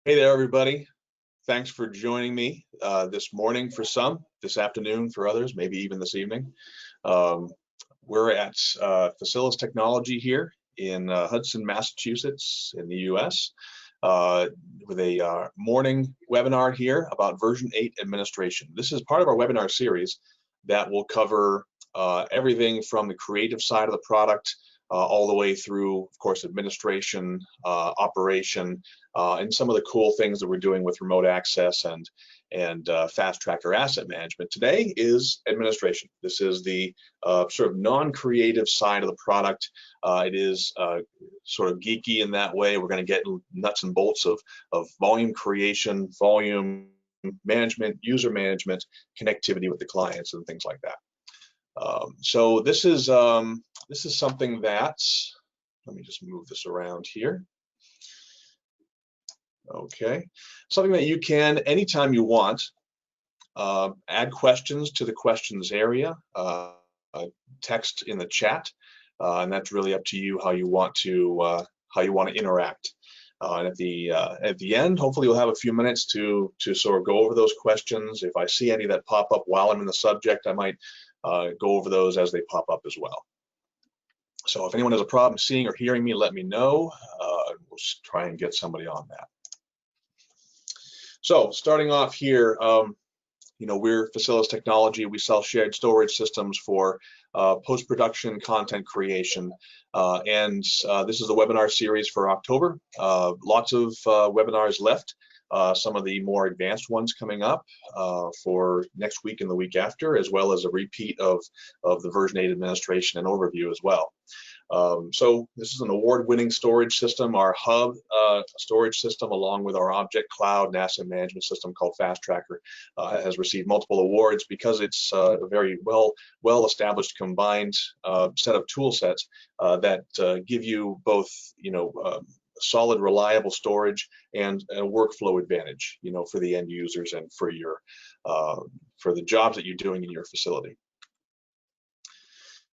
Hey there, everybody. Thanks for joining me this morning for some, this afternoon for others, maybe even this evening. We're at Facilis Technology here in Hudson, Massachusetts in the US with a morning webinar here about version 8 administration. This is part of our webinar series that will cover everything from the creative side of the product all the way through, of course, administration, operation, and some of the cool things that we're doing with remote access and fast tracker asset management. Today is administration. This is the sort of non-creative side of the product. It is sort of geeky in that way. We're going to get nuts and bolts of volume creation, volume management, user management, connectivity with the clients, and things like that. So this is something that, let me just move this around here. Okay, something that you can, anytime you want, add questions to the questions area, text in the chat, and that's really up to you how you want to interact. And at the end, hopefully you'll have a few minutes to sort of go over those questions. If I see any that pop up while I'm in the subject, I might go over those as they pop up as well. So if anyone has a problem seeing or hearing me, let me know. We'll try and get somebody on that. So starting off here, you know, we're Facilis Technology. We sell shared storage systems for post-production content creation. And this is the webinar series for October. Lots of webinars left. Some of the more advanced ones coming up for next week and the week after, as well as a repeat of the version 8 administration and overview as well. So this is an award-winning storage system. Our hub storage system, along with our object cloud and asset management system called Fast Tracker, has received multiple awards because it's a very well-established combined set of tool sets that give you both, you know, solid, reliable storage and a workflow advantage, you know, for the end users and for your for the jobs that you're doing in your facility.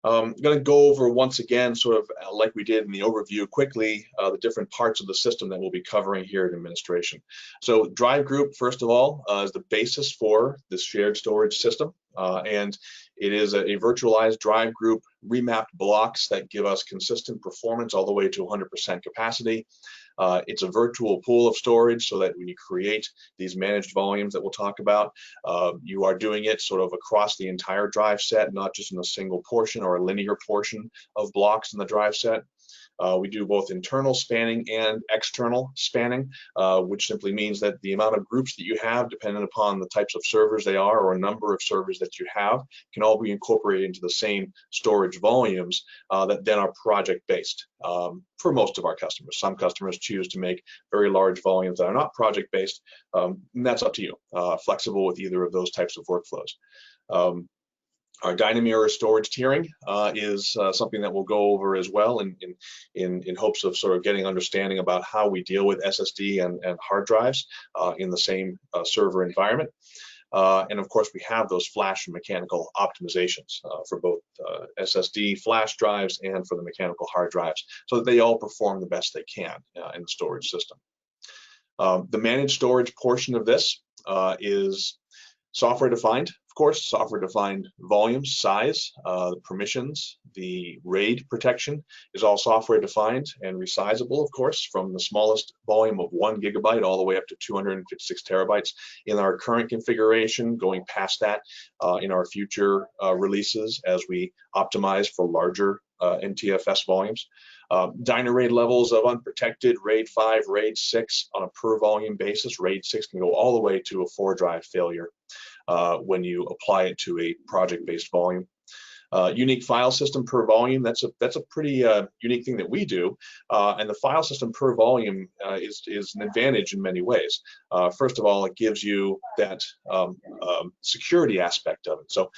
I'm going to go over once again, sort of like we did in the overview quickly, the different parts of the system that we'll be covering here in administration. So drive group, first of all, is the basis for this shared storage system. And it is a virtualized drive group, remapped blocks that give us consistent performance all the way to 100% capacity. It's a virtual pool of storage so that when you create these managed volumes that we'll talk about, you are doing it sort of across the entire drive set, not just in a single portion or a linear portion of blocks in the drive set. We do both internal spanning and external spanning, which simply means that the amount of groups that you have, depending upon the types of servers they are or a number of servers that you have, can all be incorporated into the same storage volumes that then are project-based for most of our customers. Some customers choose to make very large volumes that are not project-based, and that's up to you, flexible with either of those types of workflows. Our Dynamirror storage tiering is something that we'll go over as well in hopes of sort of getting understanding about how we deal with SSD and hard drives in the same server environment. And of course, we have those flash and mechanical optimizations for both SSD flash drives and for the mechanical hard drives so that they all perform the best they can in the storage system. The managed storage portion of this is software defined. Of course, software defined volume, size, the permissions, the RAID protection is all software defined and resizable, of course, from the smallest volume of 1 gigabyte all the way up to 256 terabytes in our current configuration, going past that in our future releases as we optimize for larger NTFS volumes. DynaRAID levels of unprotected, RAID 5, RAID 6 on a per volume basis. RAID 6 can go all the way to a 4-drive failure when you apply it to a project-based volume. Unique file system per volume, that's a pretty unique thing that we do, and the file system per volume is an advantage in many ways. First of all, it gives you that security aspect of it. So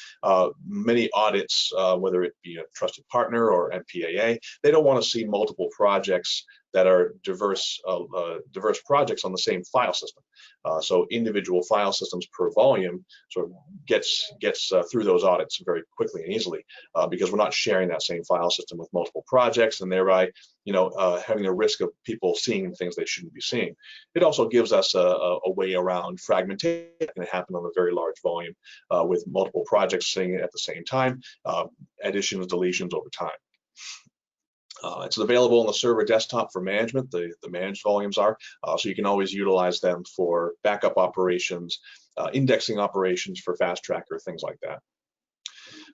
many audits, whether it be a trusted partner or MPAA, they don't want to see multiple projects that are diverse projects on the same file system. So individual file systems per volume sort of gets through those audits very quickly and easily because we're not sharing that same file system with multiple projects, and thereby having a risk of people seeing things they shouldn't be seeing. It also gives us a way around fragmentation that can happen on a very large volume with multiple projects sitting at the same time, additions, deletions over time. It's available on the server desktop for management. The managed volumes are, so you can always utilize them for backup operations, indexing operations for Fast Tracker, things like that.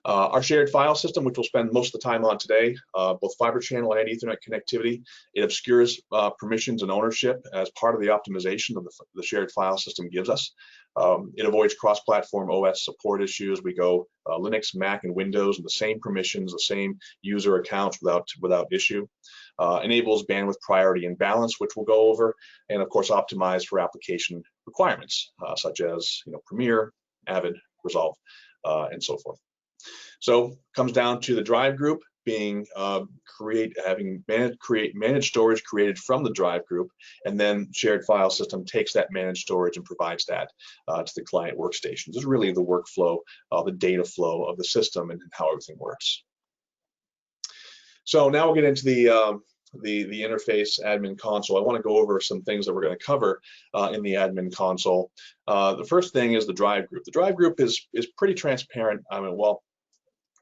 Our shared file system, which we'll spend most of the time on today, both fiber channel and Ethernet connectivity, it obscures permissions and ownership as part of the optimization of the shared file system gives us. It avoids cross-platform OS support issues. We go Linux, Mac, and Windows, and the same permissions, the same user accounts without issue. Enables bandwidth priority and balance, which we'll go over, and of course optimized for application requirements such as Premiere, Avid, Resolve, and so forth. So comes down to the drive group being having managed storage created from the drive group, and then shared file system takes that managed storage and provides that to the client workstation. This is really the workflow, the data flow of the system and how everything works. So now we'll get into the interface admin console. I want to go over some things that we're going to cover in the admin console. The first thing is the drive group. The drive group is pretty transparent. I mean, well,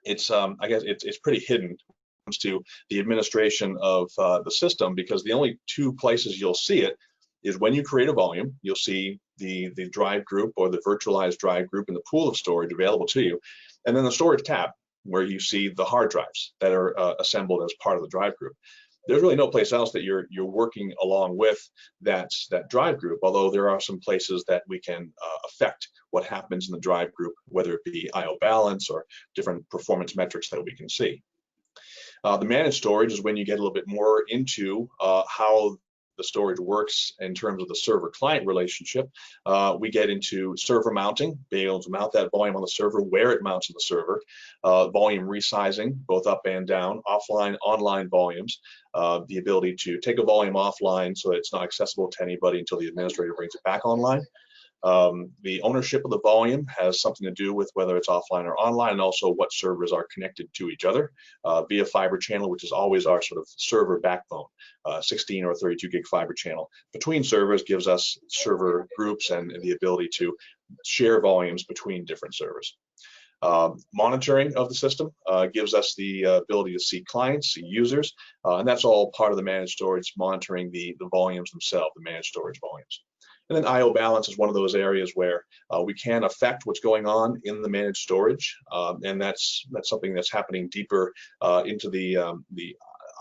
it's I guess it's pretty hidden when it comes to the administration of the system, because the only two places you'll see it is when you create a volume. You'll see the drive group or the virtualized drive group in the pool of storage available to you, and then the storage tab where you see the hard drives that are assembled as part of the drive group. There's really no place else that you're working along with that drive group, although there are some places that we can affect what happens in the drive group, whether it be IO balance or different performance metrics that we can see. The managed storage is when you get a little bit more into how the storage works in terms of the server-client relationship. We get into server mounting, being able to mount that volume on the server, where it mounts on the server, volume resizing, both up and down, offline, online volumes, the ability to take a volume offline so that it's not accessible to anybody until the administrator brings it back online. The ownership of the volume has something to do with whether it's offline or online, and also what servers are connected to each other via fiber channel, which is always our sort of server backbone. 16 or 32 gig fiber channel between servers gives us server groups and the ability to share volumes between different servers. Monitoring of the system gives us the ability to see clients, see users, and that's all part of the managed storage, monitoring the volumes themselves, the managed storage volumes. And then IO balance is one of those areas where we can affect what's going on in the managed storage, and that's something that's happening deeper into the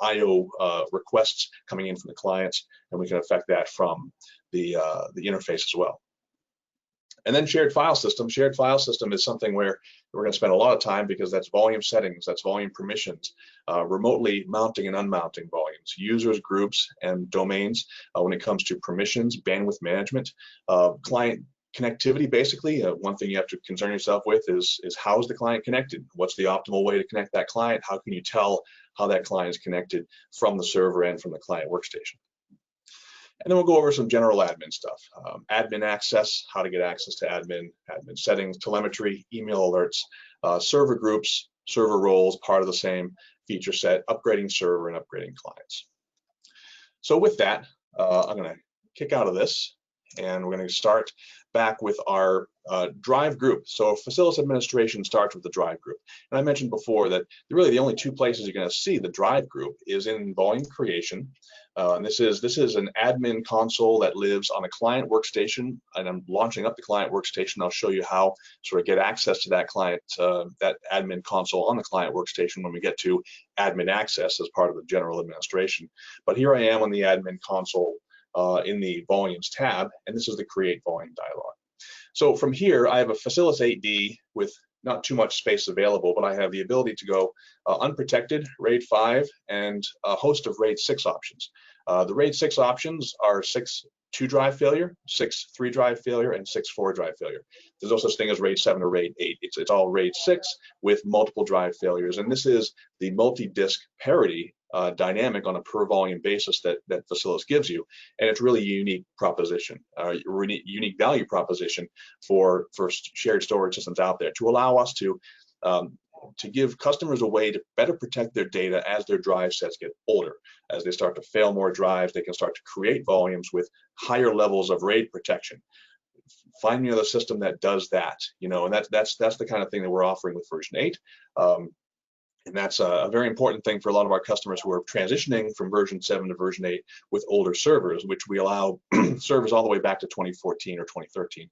IO requests coming in from the clients, and we can affect that from the interface as well. And then shared file system. Shared file system is something where we're going to spend a lot of time, because that's volume settings, that's volume permissions, remotely mounting and unmounting volumes, users, groups, and domains when it comes to permissions, bandwidth management, client connectivity. Basically, one thing you have to concern yourself with is how is the client connected? What's the optimal way to connect that client? How can you tell how that client is connected from the server and from the client workstation? And then we'll go over some general admin stuff. Admin access, how to get access to admin settings, telemetry, email alerts, server groups, server roles, part of the same feature set, upgrading server and upgrading clients. So with that, I'm going to kick out of this, and we're going to start back with our drive group. So Facilis administration starts with the drive group. And I mentioned before that really the only two places you're going to see the drive group is in volume creation. And this is an admin console that lives on a client workstation, and I'm launching up the client workstation. I'll show you how to sort of get access to that client, that admin console on the client workstation when we get to admin access as part of the general administration. But here I am on the admin console in the volumes tab, and this is the create volume dialog. So from here, I have a Facilis 8D with not too much space available, but I have the ability to go unprotected, RAID 5, and a host of RAID 6 options. The RAID 6 options are 6 2-drive failure, 6 3-drive failure, and 6 4-drive failure. There's no such thing as RAID 7 or RAID 8. It's all RAID 6 with multiple drive failures, and this is the multi-disk parity dynamic on a per volume basis that Facilis gives you, and it's really a unique proposition, unique value proposition for shared storage systems out there to allow us to to give customers a way to better protect their data as their drive sets get older. As they start to fail more drives, they can start to create volumes with higher levels of RAID protection. Find me another system that does that, and that's the kind of thing that we're offering with version 8. And that's a very important thing for a lot of our customers who are transitioning from version 7 to version 8 with older servers, which we allow servers all the way back to 2014 or 2013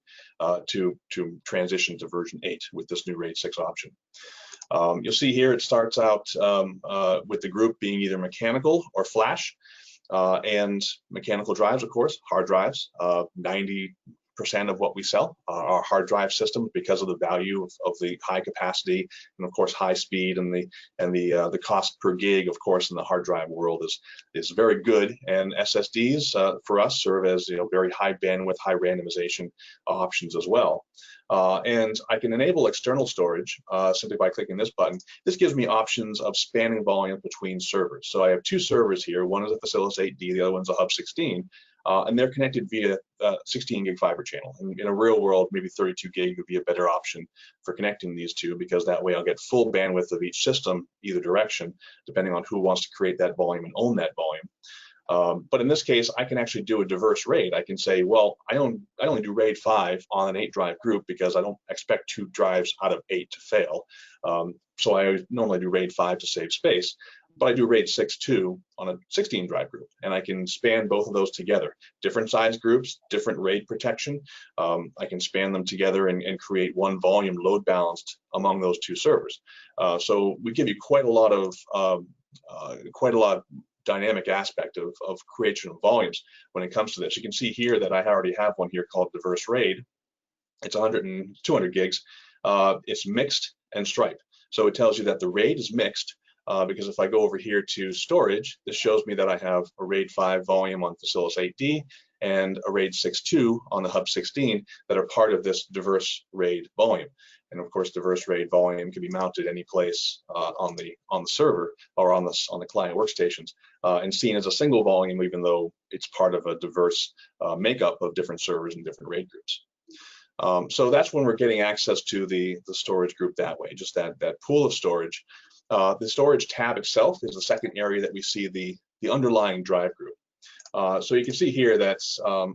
to transition to version 8 with this new RAID 6 option. You'll see here it starts out with the group being either mechanical or flash, and mechanical drives, of course, hard drives. 90% of what we sell are hard drive systems because of the value of the high capacity and of course high speed, and the cost per gig, of course, in the hard drive world is very good. And SSDs for us serve as very high bandwidth, high randomization options as well. And I can enable external storage simply by clicking this button. This gives me options of spanning volume between servers. So I have two servers here. One is a Facilis 8D, the other one's a Hub 16. And they're connected via 16 gig fiber channel. And in a real world, maybe 32 gig would be a better option for connecting these two, because that way I'll get full bandwidth of each system, either direction, depending on who wants to create that volume and own that volume. But in this case, I can actually do a diverse RAID. I can say, well, I only do RAID 5 on an 8 drive group because I don't expect 2 drives out of 8 to fail. So I normally do RAID 5 to save space. But I do RAID 6 too on a 16 drive group, and I can span both of those together. Different size groups, different RAID protection. I can span them together and create one volume load balanced among those 2 servers. So we give you quite a lot of dynamic aspect of creation of volumes when it comes to this. You can see here that I already have one here called diverse RAID. It's 100 and 200 gigs. It's mixed and stripe. So it tells you that the RAID is mixed. Because if I go over here to storage, this shows me that I have a RAID 5 volume on Facilis 8D and a RAID 6.2 on the Hub 16 that are part of this diverse RAID volume. And of course, diverse RAID volume can be mounted any place on the server or on the client workstations and seen as a single volume, even though it's part of a diverse makeup of different servers and different RAID groups. So that's when we're getting access to the storage group that way, just that pool of storage. The storage tab itself is the second area that we see the underlying drive group. So you can see here that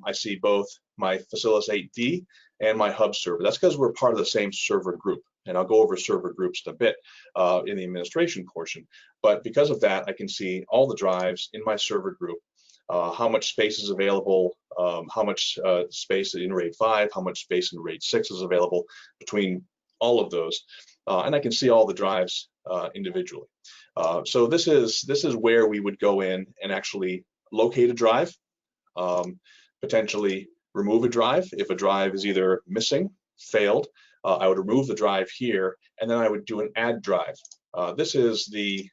I see both my Facilis 8D and my Hub server. That's because we're part of the same server group, and I'll go over server groups in a bit in the administration portion. But because of that, I can see all the drives in my server group, how much space is available, how much space in RAID 5, how much space in RAID 6 is available between all of those. And I can see all the drives individually. So this is where we would go in and actually locate a drive, potentially remove a drive. If a drive is either missing, failed, I would remove the drive here, and then I would do an add drive. This is the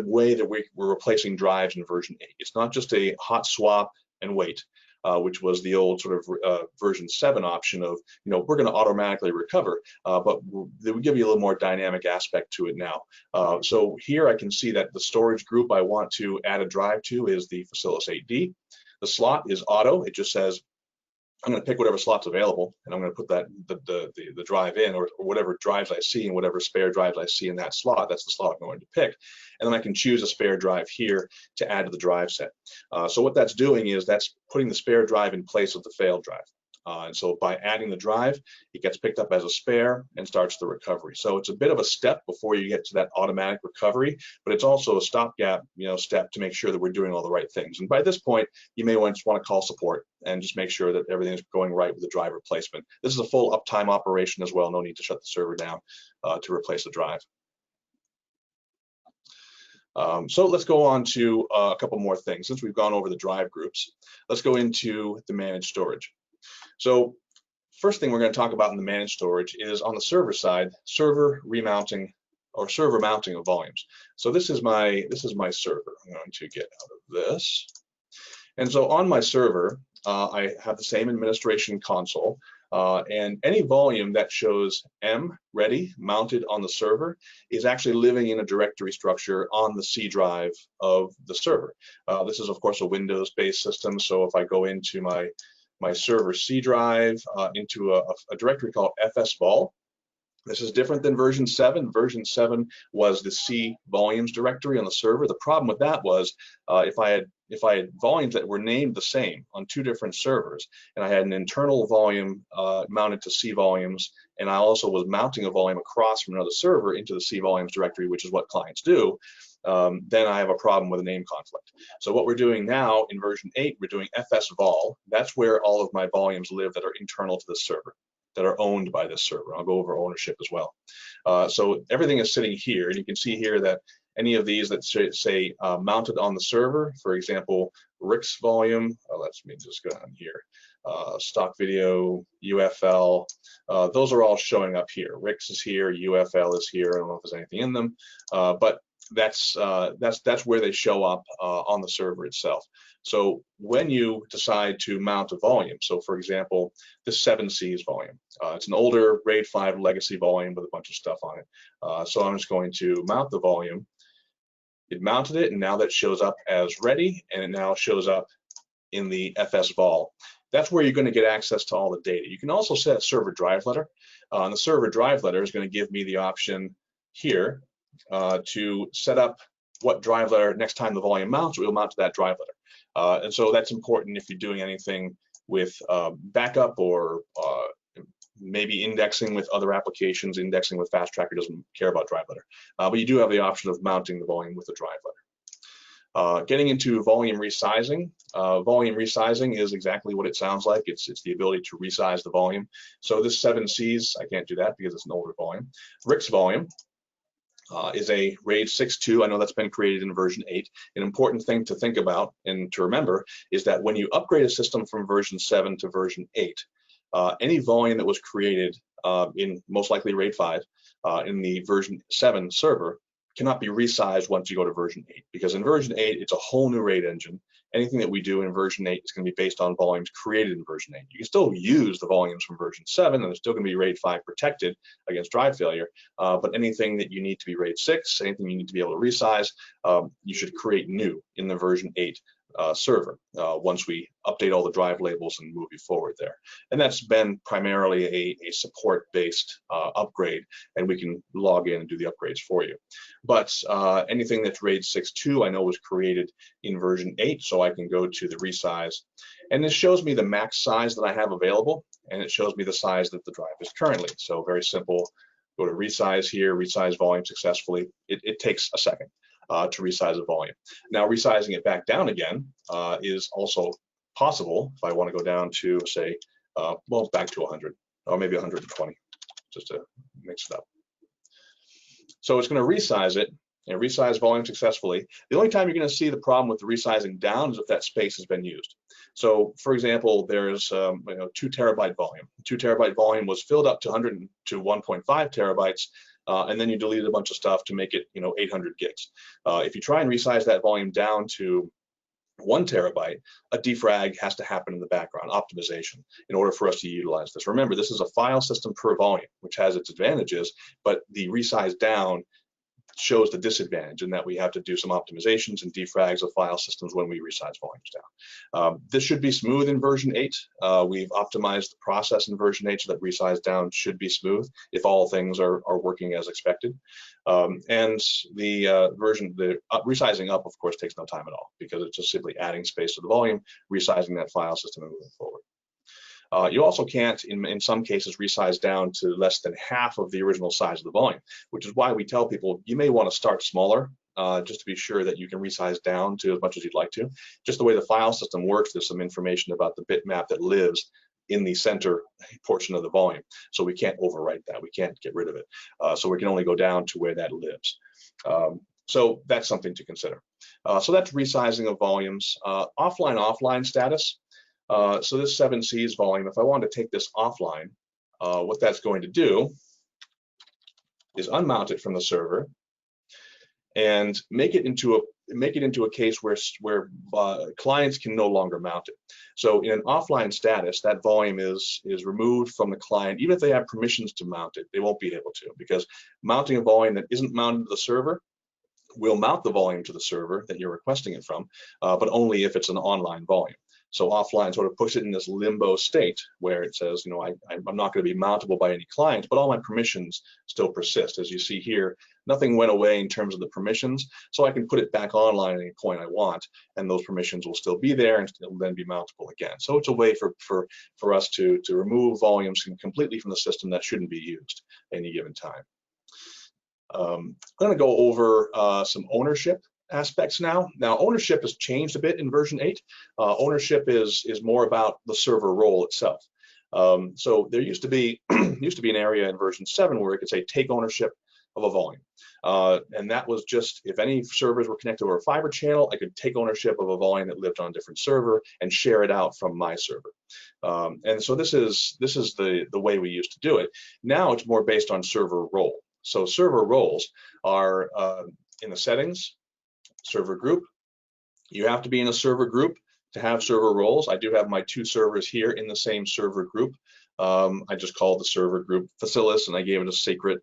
way that we're replacing drives in version 8. It's not just a hot swap and wait. Which was the old sort of version 7 option of, we're going to automatically recover, but they would give you a little more dynamic aspect to it now. So here I can see that the storage group I want to add a drive to is the Facilis 8D. The slot is auto. It just says, I'm going to pick whatever slot's available, and I'm going to put that the drive in, or whatever drives I see and whatever spare drives I see in that slot. That's the slot I'm going to pick, and then I can choose a spare drive here to add to the drive set. So what that's doing is that's putting the spare drive in place of the failed drive. And so by adding the drive, it gets picked up as a spare and starts the recovery. So it's a bit of a step before you get to that automatic recovery, but it's also a stopgap, step to make sure that we're doing all the right things. And by this point, you may just want to call support and just make sure that everything's going right with the drive replacement. This is a full uptime operation as well. No need to shut the server down to replace the drive. So let's go on to a couple more things. Since we've gone over the drive groups, let's go into the managed storage. So first thing we're going to talk about in the managed storage is on the server side, server remounting or server mounting of volumes. So this is my server. I'm going to get out of this. And so on my server, I have the same administration console, and any volume that shows M ready mounted on the server is actually living in a directory structure on the C drive of the server. This is of course a Windows-based system, so if I go into my server C drive into a directory called fsvol, This is different than version 7. Version 7 was the C volumes directory on the server. The problem with that was if I had volumes that were named the same on 2 different servers, and I had an internal volume mounted to C volumes, and I also was mounting a volume across from another server into the C volumes directory, which is what clients do, then I have a problem with a name conflict. So what we're doing now in version 8, we're doing FS vol. That's where all of my volumes live that are internal to the server, that are owned by this server. I'll go over ownership as well. So everything is sitting here, and you can see here that any of these that say mounted on the server, for example, Rick's volume, let me just go down here, stock video, UFL, those are all showing up here. Rick's is here, UFL is here, I don't know if there's anything in them, but that's where they show up on the server itself. So when you decide to mount a volume, so for example, this 7Cs volume, it's an older RAID 5 legacy volume with a bunch of stuff on it. So I'm just going to mount the volume. It mounted it, and now that shows up as ready, and it now shows up in the FS vol. That's where you're going to get access to all the data. You can also set a server drive letter. And the server drive letter is going to give me the option here to set up what drive letter next time the volume mounts, we'll mount to that drive letter. And so that's important if you're doing anything with backup or maybe indexing with other applications. Indexing with Fast Tracker doesn't care about drive letter, but you do have the option of mounting the volume with a drive letter. Getting into volume resizing. Volume resizing is exactly what it sounds like. It's the ability to resize the volume. So this 7Cs, I can't do that because it's an older volume. Rick's volume is a RAID 6.2. I know that's been created in version 8. An important thing to think about and to remember is that when you upgrade a system from version 7 to version 8, any volume that was created in most likely RAID 5 in the version 7 server cannot be resized once you go to version 8, because in version 8, it's a whole new RAID engine. Anything that we do in version 8 is going to be based on volumes created in version 8. You can still use the volumes from version 7, and they're still going to be RAID 5 protected against drive failure, but anything that you need to be RAID 6, anything you need to be able to resize, you should create new in the version 8 server once we update all the drive labels and move you forward there. And that's been primarily a support-based upgrade, and we can log in and do the upgrades for you. But anything that's RAID 6.2 I know was created in version 8, so I can go to the resize. And this shows me the max size that I have available, and it shows me the size that the drive is currently. So very simple, go to resize here, resize volume successfully. It takes a second to resize a volume. Now resizing it back down again is also possible if I want to go down to, say, well, back to 100 or maybe 120, just to mix it up. So it's going to resize it and resize volume successfully. The only time you're going to see the problem with the resizing down is if that space has been used. So for example, there's 2 terabyte volume. 2 terabyte volume was filled up to 100 to 1.5 terabytes. And then you deleted a bunch of stuff to make it 800 gigs. If you try and resize that volume down to 1 terabyte, a defrag has to happen in the background, optimization, in order for us to utilize this. Remember, this is a file system per volume, which has its advantages, but the resize down shows the disadvantage in that we have to do some optimizations and defrags of file systems when we resize volumes down. This should be smooth in version 8. We've optimized the process in version 8 so that resize down should be smooth if all things are working as expected. And the resizing up, of course, takes no time at all because it's just simply adding space to the volume, resizing that file system and moving forward. You also can't, in some cases, resize down to less than half of the original size of the volume, which is why we tell people you may want to start smaller just to be sure that you can resize down to as much as you'd like to. Just the way the file system works, there's some information about the bitmap that lives in the center portion of the volume. So we can't overwrite that. We can't get rid of it. So we can only go down to where that lives. So that's something to consider. So that's resizing of volumes. Offline status. So this 7Cs volume, if I wanted to take this offline, what that's going to do is unmount it from the server and make it into a case where clients can no longer mount it. So in an offline status, that volume is removed from the client. Even if they have permissions to mount it, they won't be able to, because mounting a volume that isn't mounted to the server will mount the volume to the server that you're requesting it from, but only if it's an online volume. So offline sort of puts it in this limbo state where it says, I'm not going to be mountable by any client, but all my permissions still persist. As you see here, nothing went away in terms of the permissions, so I can put it back online at any point I want, and those permissions will still be there and it'll then be mountable again. So it's a way for us to remove volumes completely from the system that shouldn't be used at any given time. I'm going to go over some ownership aspects now. Now, ownership has changed a bit in version 8. Ownership is more about the server role itself. So there used to be an area in version 7 where it could say take ownership of a volume. And that was just if any servers were connected over a fiber channel, I could take ownership of a volume that lived on a different server and share it out from my server. And so this is the way we used to do it. Now it's more based on server role. So server roles are in the settings, server group. You have to be in a server group to have server roles. I do have my 2 servers here in the same server group. I just called the server group Facilis, and I gave it a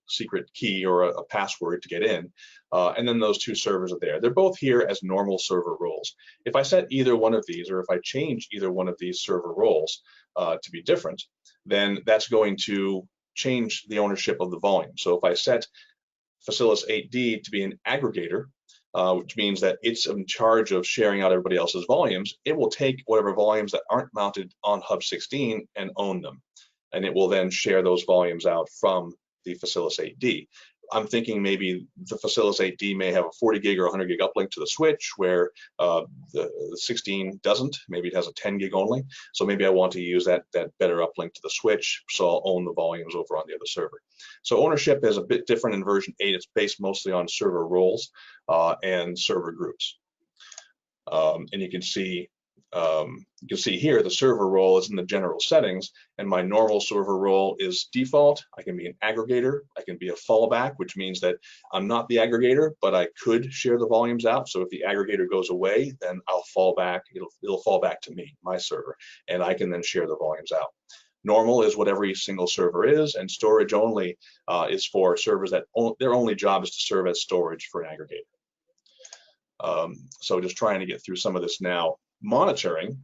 secret key or a password to get in. And then those 2 servers are there. They're both here as normal server roles. If I set either one of these, or if I change either one of these server roles to be different, then that's going to change the ownership of the volume. So if I set Facilis 8D to be an aggregator, which means that it's in charge of sharing out everybody else's volumes, it will take whatever volumes that aren't mounted on Hub 16 and own them. And it will then share those volumes out from the Facilis 8D. I'm thinking maybe the Facilis 8D may have a 40 gig or 100 gig uplink to the switch where the 16 doesn't. Maybe it has a 10 gig only. So maybe I want to use that better uplink to the switch, so I'll own the volumes over on the other server. So ownership is a bit different in version 8. It's based mostly on server roles and server groups. And you can see here the server role is in the general settings, and my normal server role is default. I can be an aggregator. I can be a fallback, which means that I'm not the aggregator, but I could share the volumes out. So if the aggregator goes away, then I'll fall back. It'll fall back to me, my server, and I can then share the volumes out. Normal is what every single server is, and storage only is for servers that their only job is to serve as storage for an aggregator. So just trying to get through some of this now. Monitoring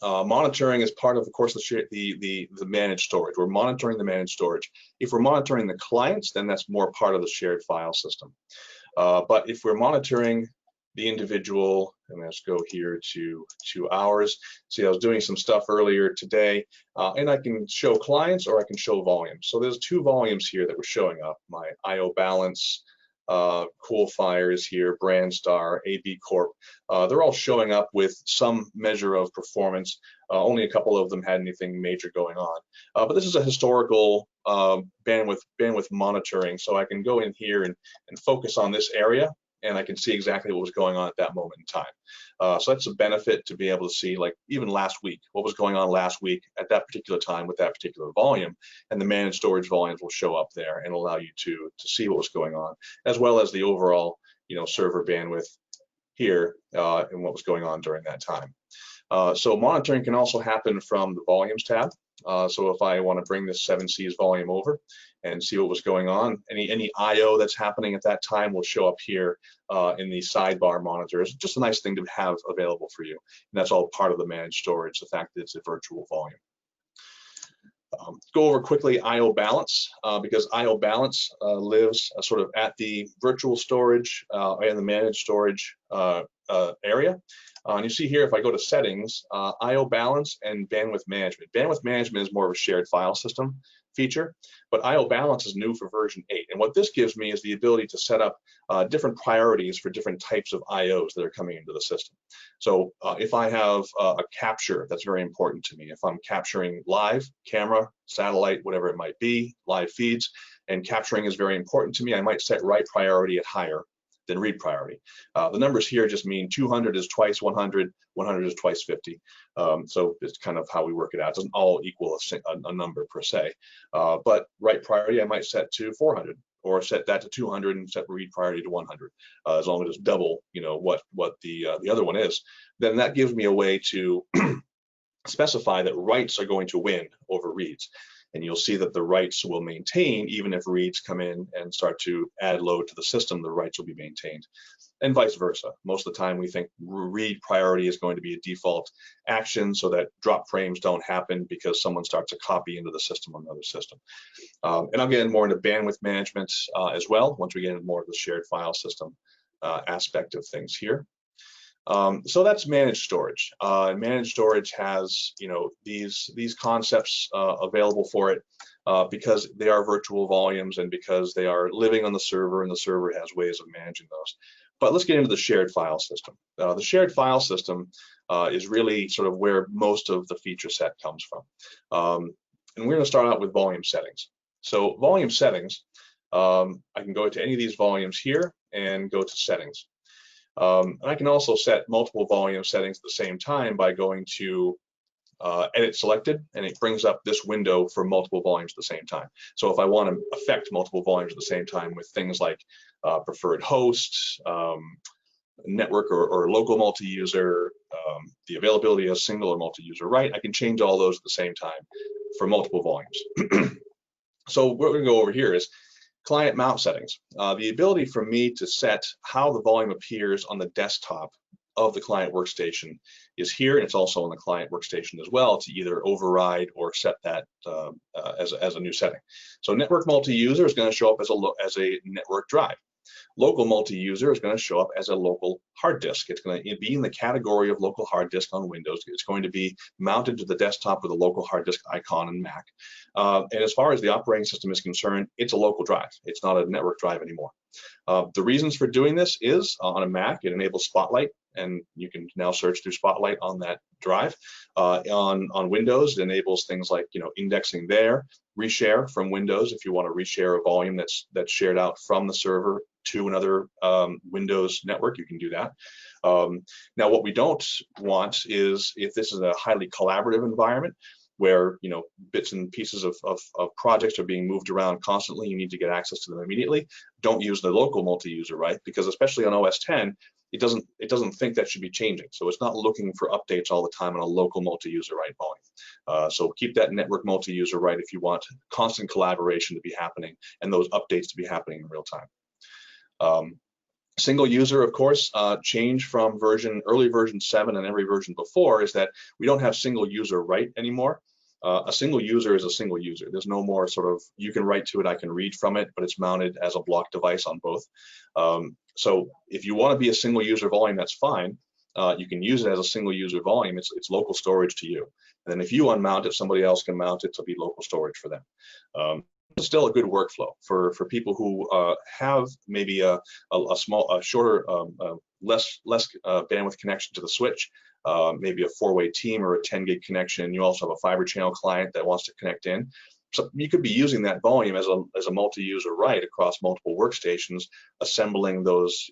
is part of course, the managed storage. We're monitoring the managed storage. If we're monitoring the clients, then that's more part of the shared file system. But if we're monitoring the individual, and let's go here to hours. See, I was doing some stuff earlier today, and I can show clients or I can show volumes. So there's 2 volumes here that were showing up. My IO balance, Cool Fires here, Brandstar, AB Corp. They're all showing up with some measure of performance. Only a couple of them had anything major going on. But this is a historical bandwidth monitoring, so I can go in here and focus on this area, and I can see exactly what was going on at that moment in time. So that's a benefit to be able to see, like even last week, what was going on last week at that particular time with that particular volume, and the managed storage volumes will show up there and allow you to see what was going on, as well as the overall server bandwidth here and what was going on during that time. So monitoring can also happen from the volumes tab. So if I want to bring this 7C's volume over and see what was going on, any IO that's happening at that time will show up here in the sidebar monitors. Just a nice thing to have available for you. And that's all part of the managed storage, the fact that it's a virtual volume. Go over quickly IO balance, because IO balance lives sort of at the virtual storage and the managed storage area. And you see here, if I go to settings, IO balance and bandwidth management. Bandwidth management is more of a shared file system feature, but IO balance is new for version 8. And what this gives me is the ability to set up different priorities for different types of IOs that are coming into the system. So if I have a capture, that's very important to me. If I'm capturing live, camera, satellite, whatever it might be, live feeds, and capturing is very important to me, I might set write priority at higher than read priority. The numbers here just mean 200 is twice 100, 100 is twice 50. So it's kind of how we work it out. It doesn't all equal a number per se. But write priority I might set to 400, or set that to 200 and set read priority to 100, as long as it's double, what the other one is. Then that gives me a way to specify that writes are going to win over reads. and you'll see that the writes will maintain even if reads come in and start to add load to the system, the writes will be maintained, and vice versa. Most of the time we think read priority is going to be a default action so that drop frames don't happen because someone starts a copy into the system on another system. And I'll get in more into bandwidth management as well once we get into more of the shared file system aspect of things here. So that's managed storage. Managed storage has, these concepts available for it because they are virtual volumes and because they are living on the server, and the server has ways of managing those. But let's get into the shared file system. The shared file system is really sort of where most of the feature set comes from. And we're going to start out with volume settings. So volume settings, I can go to any of these volumes here and go to settings. And I can also set multiple volume settings at the same time by going to edit selected, and it brings up this window for multiple volumes at the same time. So if I want to affect multiple volumes at the same time with things like preferred hosts, network or local multi-user, the availability of single or multi-user write, I can change all those at the same time for multiple volumes. So what we're going to go over here is client mount settings. The ability for me to set how the volume appears on the desktop of the client workstation is here, and it's also on the client workstation as well to either override or set that as a new setting. So network multi-user is going to show up as a network drive. Local multi-user is going to show up as a local hard disk. It's going to be in the category of local hard disk on Windows. It's going to be mounted to the desktop with a local hard disk icon in Mac. And as far as the operating system is concerned, it's a local drive. It's not a network drive anymore. The reasons for doing this is on a Mac, it enables Spotlight, and you can now search through Spotlight on that drive. On Windows, it enables things like indexing there, reshare from Windows if you want to reshare a volume that's shared out from the server to another Windows network, you can do that. Now, what we don't want is if this is a highly collaborative environment where bits and pieces of projects are being moved around constantly, you need to get access to them immediately. Don't use the local multi-user, right? Because especially on OS 10, it doesn't think that should be changing. So it's not looking for updates all the time on a local multi-user write volume. So keep that network multi-user write if you want constant collaboration to be happening and those updates to be happening in real time. Single user, of course, change from early version 7 and every version before is that we don't have single user write anymore. A single user is a single user. There's no more sort of, you can write to it, I can read from it, but it's mounted as a block device on both. So if you want to be a single user volume, that's fine. You can use it as a single user volume. It's local storage to you. And then if you unmount it, somebody else can mount it to be local storage for them. It's still a good workflow for people who have maybe a shorter, less bandwidth connection to the switch, maybe a 4-way team or a 10 gig connection. You also have a fiber channel client that wants to connect in. So you could be using that volume as a multi-user write across multiple workstations, assembling those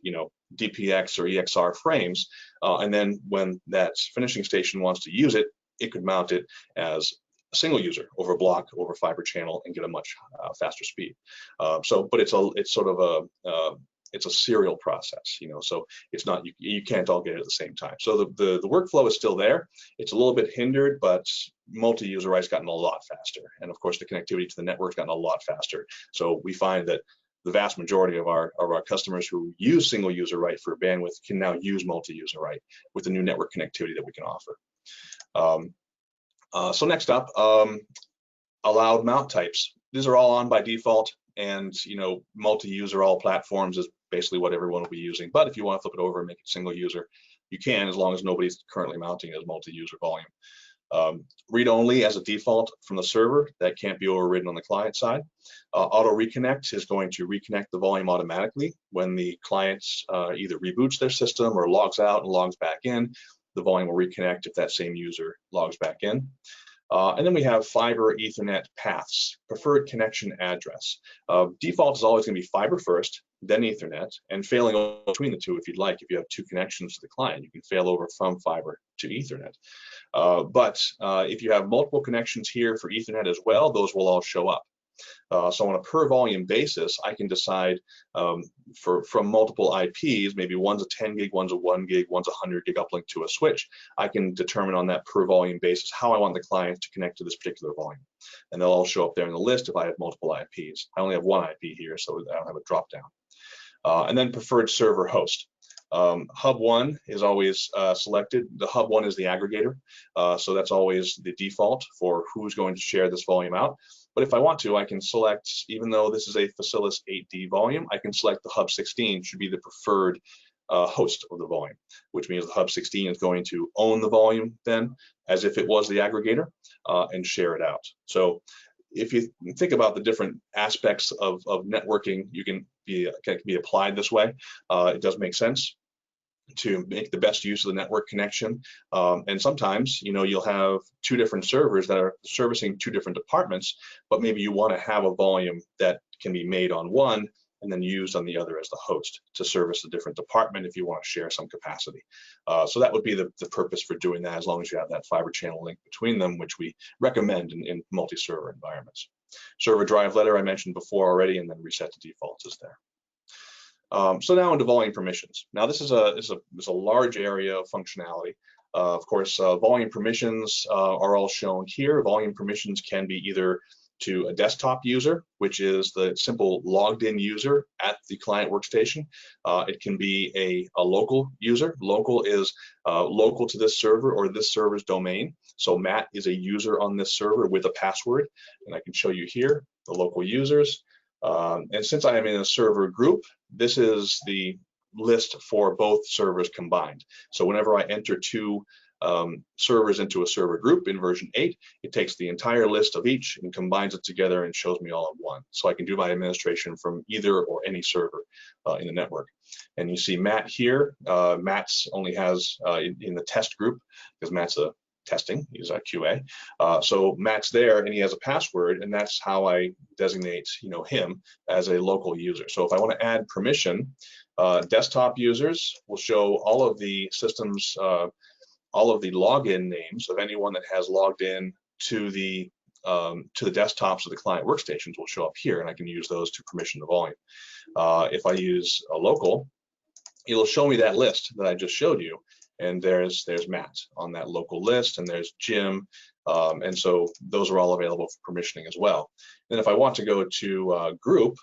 DPX or EXR frames, and then when that finishing station wants to use it, it could mount it as a single user over block, over fiber channel, and get a much faster speed. But it's sort of it's a serial process, so it's not, you can't all get it at the same time. So the workflow is still there. It's a little bit hindered, but multi-user write's gotten a lot faster. And of course, the connectivity to the network's gotten a lot faster. So we find that the vast majority of our customers who use single user write for bandwidth can now use multi-user write with the new network connectivity that we can offer. So next up, allowed mount types. These are all on by default, and multi-user all platforms is basically what everyone will be using. But if you want to flip it over and make it single user, you can, as long as nobody's currently mounting as multi-user volume. Read only as a default from the server, that can't be overridden on the client side. Auto reconnect is going to reconnect the volume automatically when the client either reboots their system or logs out and logs back in. The volume will reconnect if that same user logs back in. And then we have fiber Ethernet paths, preferred connection address. Default is always going to be fiber first, then Ethernet, and failing between the two if you'd like. If you have two connections to the client, you can fail over from fiber to Ethernet. But if you have multiple connections here for Ethernet as well, those will all show up. So on a per volume basis, I can decide from multiple IPs, maybe one's a 10 gig, one's a 1 gig, one's a 100 gig uplink to a switch. I can determine on that per volume basis how I want the client to connect to this particular volume. And they'll all show up there in the list if I have multiple IPs. I only have one IP here, so I don't have a drop down. And then preferred server host. Hub 1 is always selected. The Hub 1 is the aggregator, so that's always the default for who's going to share this volume out. But if I want to, I can select, even though this is a Facilis 8D volume, I can select the Hub 16 should be the preferred host of the volume, which means the Hub 16 is going to own the volume then, as if it was the aggregator, and share it out. So if you think about the different aspects of networking, you can be applied this way. It does make sense to make the best use of the network connection. And sometimes, you'll have two different servers that are servicing two different departments, but maybe you want to have a volume that can be made on one and then used on the other as the host to service a different department if you want to share some capacity. So that would be the purpose for doing that, as long as you have that fiber channel link between them, which we recommend in multi-server environments. Server drive letter I mentioned before already, and then reset to defaults is there. So now into volume permissions. Now this is a large area of functionality. Of course, volume permissions are all shown here. Volume permissions can be either to a desktop user, which is the simple logged in user at the client workstation. It can be a local user. Local is local to this server or this server's domain. So Matt is a user on this server with a password, and I can show you here the local users. And since I am in a server group, this is the list for both servers combined. So whenever I enter two servers into a server group in version 8, it takes the entire list of each and combines it together and shows me all at one. So I can do my administration from either or any server in the network. And you see Matt here. Matt's only has in the test group, because Matt's a testing, he's a QA. So Matt's there and he has a password, and that's how I designate him as a local user. So if I want to add permission, desktop users will show all of the systems, all of the login names of anyone that has logged in to the desktops of the client workstations will show up here, and I can use those to permission the volume. If I use a local, it'll show me that list that I just showed you, and there's Matt on that local list, and there's Jim, and so those are all available for permissioning as well. Then if I want to go to group,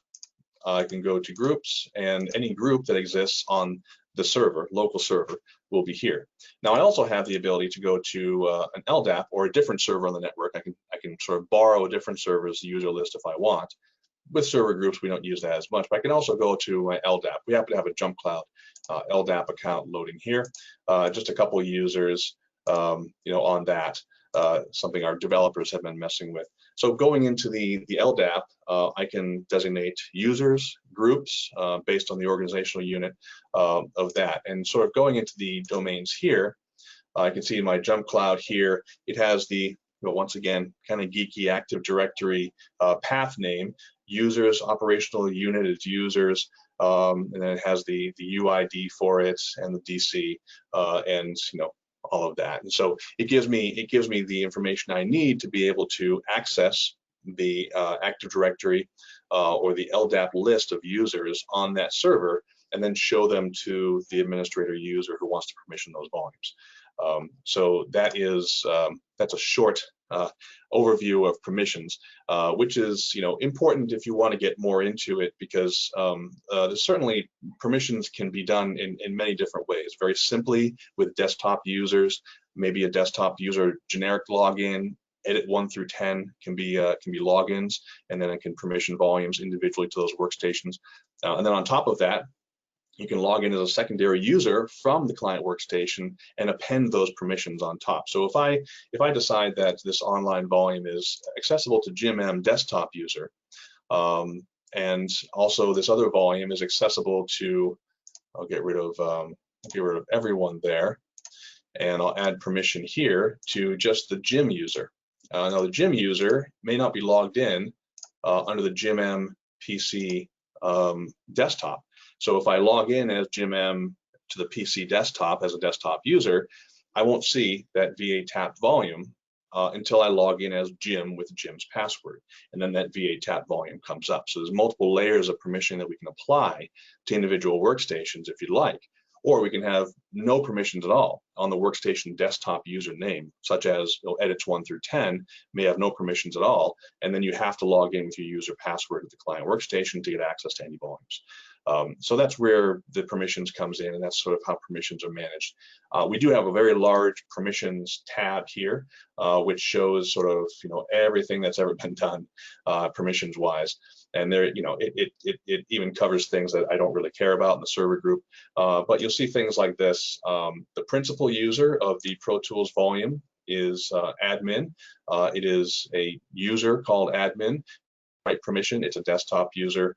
I can go to groups, and any group that exists on the server, local server, will be here. Now I also have the ability to go to an Ldap or a different server on the network. I can sort of borrow a different server's user list if I want. With server groups, we don't use that as much, but I can also go to my Ldap. We happen to have a Jump Cloud Ldap account loading here. Just a couple of users, on that, something our developers have been messing with. So going into the Ldap, I can designate users, groups, based on the organizational unit of that. And sort of going into the domains here, I can see in my Jump Cloud here, it has the, once again, kind of geeky Active Directory path name. Users, operational unit is users, and then it has the UID for it and the DC, and all of that. And so it gives me the information I need to be able to access the Active Directory or the Ldap list of users on that server, and then show them to the administrator user who wants to permission those volumes. So that is that's a short overview of permissions, which is important if you want to get more into it, because there's certainly permissions can be done in many different ways. Very simply with desktop users, maybe a desktop user generic login, edit 1 through 10 can be logins, and then it can permission volumes individually to those workstations. And then on top of that, you can log in as a secondary user from the client workstation and append those permissions on top. So if I decide that this online volume is accessible to Jim M desktop user, and also this other volume is accessible to, I'll get rid of everyone there, and I'll add permission here to just the Jim user. Now the Jim user may not be logged in under the Jim M PC desktop. So if I log in as Jim M to the PC desktop as a desktop user, I won't see that VA tapped volume until I log in as Jim with Jim's password, and then that V8 tap volume comes up. So there's multiple layers of permission that we can apply to individual workstations if you'd like, or we can have no permissions at all on the workstation desktop username, such as edits 1 through 10 may have no permissions at all, and then you have to log in with your user password at the client workstation to get access to any volumes. So that's where the permissions comes in, and that's sort of how permissions are managed. We do have a very large permissions tab here, which shows sort of everything that's ever been done permissions wise. And there, it even covers things that I don't really care about in the server group. But you'll see things like this. The principal user of the Pro Tools volume is admin. It is a user called admin. Right permission. It's a desktop user.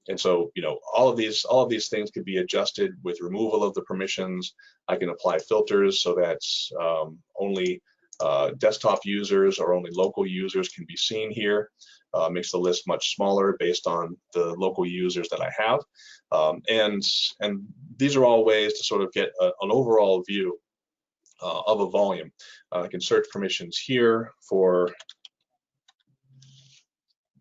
And so, all of these things could be adjusted with removal of the permissions. I can apply filters so that only desktop users or only local users can be seen here. Makes the list much smaller based on the local users that I have. And these are all ways to sort of get an overall view of a volume. I can search permissions here for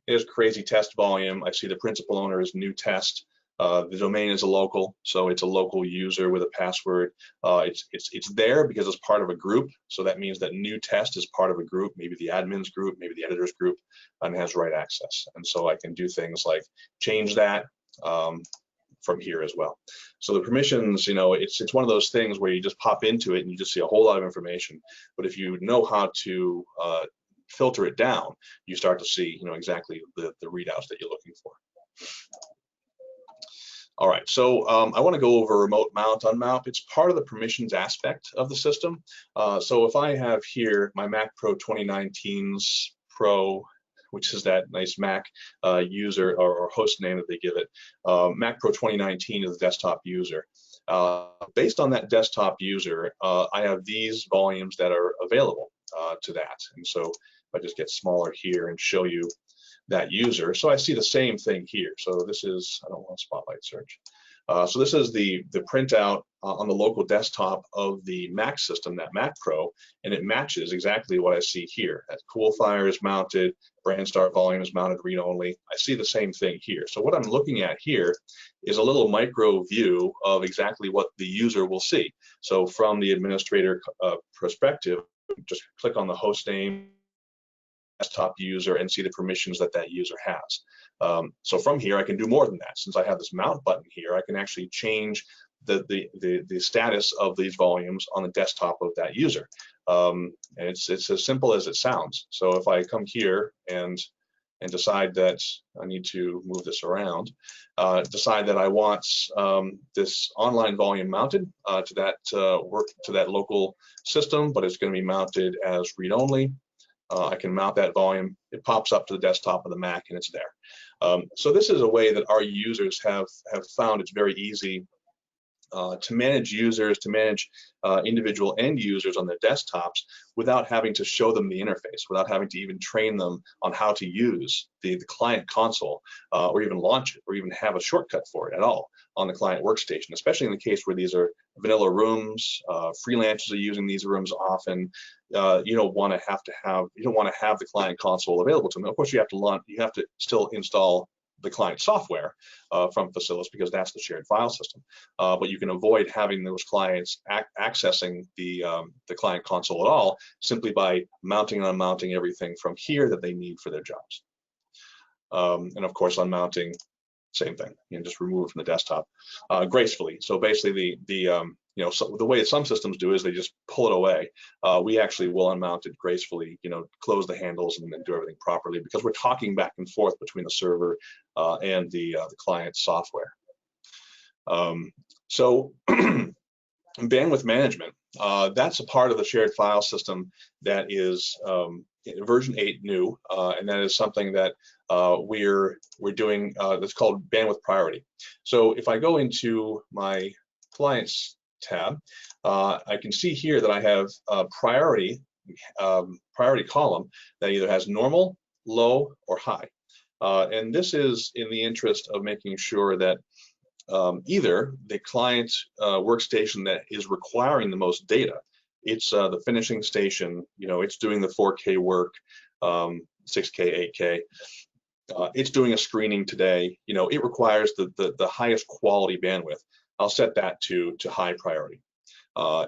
here's crazy test volume. I see the principal owner is new test. The domain is a local, so it's a local user with a password. It's there because it's part of a group, so that means that new test is part of a group, maybe the admins group, maybe the editors group, and has write access. And so I can do things like change that from here as well. So the permissions, it's one of those things where you just pop into it and you just see a whole lot of information. But if you know how to filter it down, you start to see exactly the readouts that you're looking for. All right, so I want to go over remote mount, unmount. It's part of the permissions aspect of the system. So if I have here my Mac Pro 2019's Pro, which is that nice Mac user or host name that they give it, Mac Pro 2019 is the desktop user. Based on that desktop user, I have these volumes that are available to that. And so if I just get smaller here and show you that user, so I see the same thing here. So this is, I don't want to spotlight search. So this is the printout on the local desktop of the Mac system, that Mac Pro, and it matches exactly what I see here. That CoolFire is mounted, brand start volume is mounted read-only. I see the same thing here. So what I'm looking at here is a little micro view of exactly what the user will see. So from the administrator perspective, just click on the host name, desktop user, and see the permissions that that user has. So from here, I can do more than that. Since I have this mount button here, I can actually change the status of these volumes on the desktop of that user. And it's as simple as it sounds. So if I come here and decide that I need to move this around, decide that I want this online volume mounted to that local system, but it's going to be mounted as read-only. I can mount that volume. It pops up to the desktop of the Mac, and it's there. So this is a way that our users have found it's very easy to manage users, to manage individual end users on their desktops without having to show them the interface, without having to even train them on how to use the client console or even launch it or even have a shortcut for it at all on the client workstation, especially in the case where these are vanilla rooms. Freelancers are using these rooms often. You don't want to have the client console available to them. Of course, you have to still install the client software from Facilis because that's the shared file system. But you can avoid having those clients accessing the client console at all simply by mounting and unmounting everything from here that they need for their jobs. And of course, unmounting, same thing. You can just remove it from the desktop gracefully. So basically, so the way some systems do is they just pull it away. We actually will unmount it gracefully, close the handles and then do everything properly because we're talking back and forth between the server and the client software. So bandwidth management, that's a part of the shared file system that is version 8 new, and that is something that we're doing that's called bandwidth priority. So if I go into my clients tab, I can see here that I have a priority column that either has normal, low, or high. And this is in the interest of making sure that either the client workstation that is requiring the most data it's the finishing station. You know, it's doing the 4K work, 6K, 8K. It's doing a screening today. You know, it requires the highest quality bandwidth. I'll set that to high priority.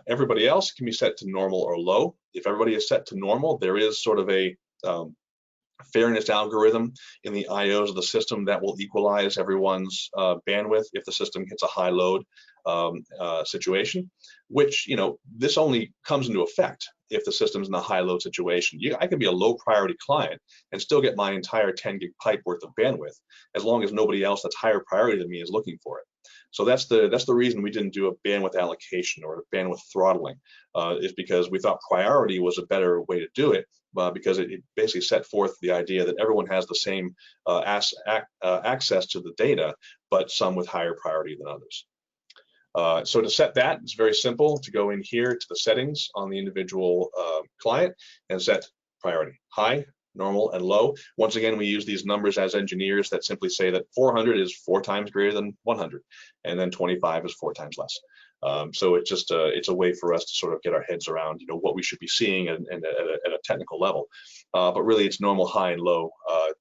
Everybody else can be set to normal or low. If everybody is set to normal, there is sort of a fairness algorithm in the IOs of the system that will equalize everyone's bandwidth if the system hits a high load situation, which, you know, this only comes into effect if the system's in a high load situation. I can be a low priority client and still get my entire 10 gig pipe worth of bandwidth as long as nobody else that's higher priority than me is looking for it. So that's the reason we didn't do a bandwidth allocation or a bandwidth throttling, is because we thought priority was a better way to do it, because it basically set forth the idea that everyone has the same access to the data, but some with higher priority than others. So to set that, it's very simple to go in here to the settings on the individual client and set priority: high, normal, and low. Once again, we use these numbers as engineers that simply say that 400 is 4 times greater than 100, and then 25 is 4 times less. So it's just it's a way for us to sort of get our heads around, you know, what we should be seeing and at a technical level. But really, it's normal, high, and low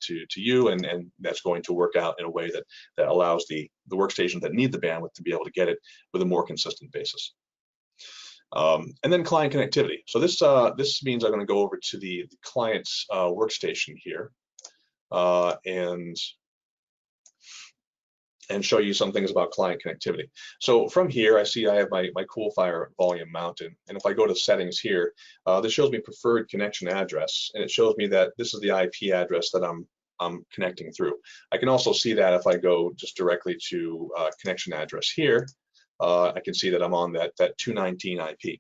to you, and that's going to work out in a way that allows the workstations that need the bandwidth to be able to get it with a more consistent basis. And then client connectivity. So this means I'm going to go over to the client's workstation here and show you some things about client connectivity. So from here, I see I have my CoolFire volume mounted, and if I go to settings here, this shows me preferred connection address, and it shows me that this is the IP address that I'm connecting through. I can also see that if I go just directly to connection address here, I can see that I'm on that 219 IP.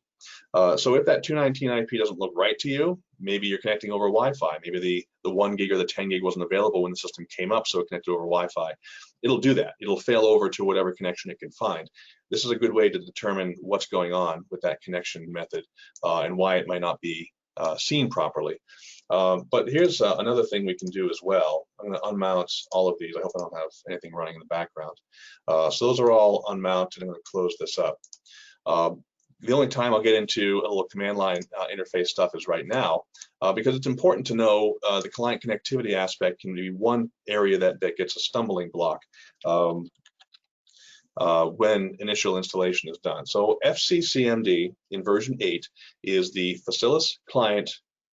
So if that 219 IP doesn't look right to you, maybe you're connecting over Wi-Fi. Maybe the 1 gig or the 10 gig wasn't available when the system came up, so it connected over Wi-Fi. It'll do that. It'll fail over to whatever connection it can find. This is a good way to determine what's going on with that connection method and why it might not be seen properly. But here's another thing we can do as well. I'm going to unmount all of these. I hope I don't have anything running in the background. So those are all unmounted. I'm going to close this up. The only time I'll get into a little command line interface stuff is right now, because it's important to know the client connectivity aspect can be one area that gets a stumbling block when initial installation is done. So FCCMD in version 8 is the Facilis client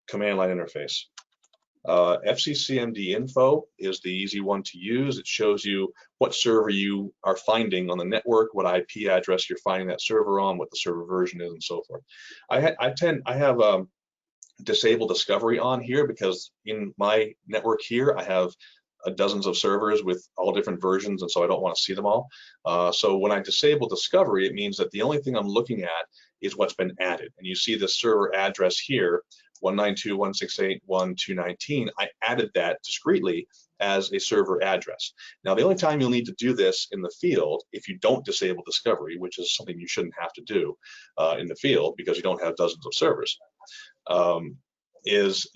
command line interface. FCCMD info is the easy one to use. It shows you what server you are finding on the network, what IP address you're finding that server on, what the server version is, and so forth. I have disable discovery on here because in my network here I have dozens of servers with all different versions, and so I don't want to see them all. So when I disable discovery, it means that the only thing I'm looking at is what's been added. And you see the server address here, 192.168.1.219. I added that discreetly as a server address. Now, the only time you'll need to do this in the field, if you don't disable discovery, which is something you shouldn't have to do in the field because you don't have dozens of servers, is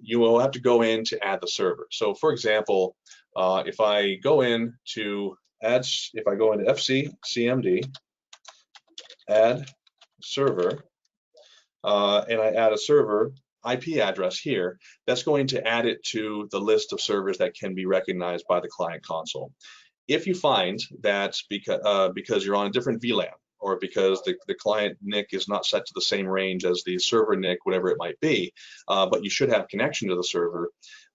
you will have to go in to add the server. So, for example, if I go in to add, if I go into FCCMD, add server, and I add a server IP address here, that's going to add it to the list of servers that can be recognized by the client console. If you find that because you're on a different VLAN, or because the client NIC is not set to the same range as the server NIC, whatever it might be, but you should have connection to the server,